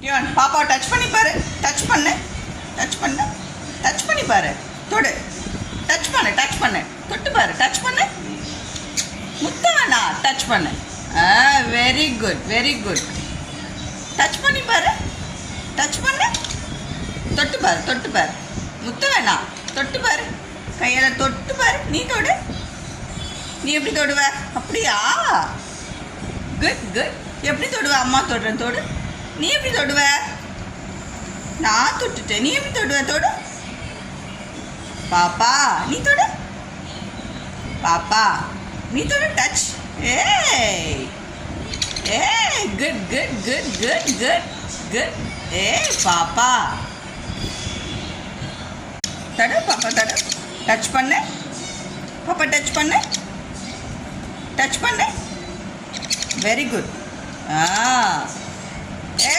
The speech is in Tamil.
டியான் பாப்பா டச் பண்ணி பாரு. டச் பண்ணு. டச் பண்ணு. டச் பண்ணி பாரு. தொடு. டச் பண்ணு. டச் பண்ணு. தொட்டு பாரு. டச் பண்ணு. முத்தானா டச் பண்ணு. Very good very good. Touch பண்ணி பாரு. டச் பண்ணு. தொட்டு பாரு. தொட்டு பாரு. முத்த வேணாம். தொட்டு பாரு. கையால் தொட்டு பாரு. நீ தொடு. நீ எப்படி தொடுவ? அப்படியா? Good good. எப்படி தொடுவ? அம்மா தொடுறேன். தொடு. நீ எப்படி தொடுவ? நான் தொட்டுட்டேன். நீ எப்படி தொடுவ? தொடு. பாப்பா நீ தொடு. பாப்பா நீ தொடு. டச். ஏய் ஏய் good good good good good good. ஏய் பாப்பா தடு. பாப்பா தடு. டச் பண்ணு. பாப்பா டச் பண்ணு. டச் பண்ணு. Very good. ஏ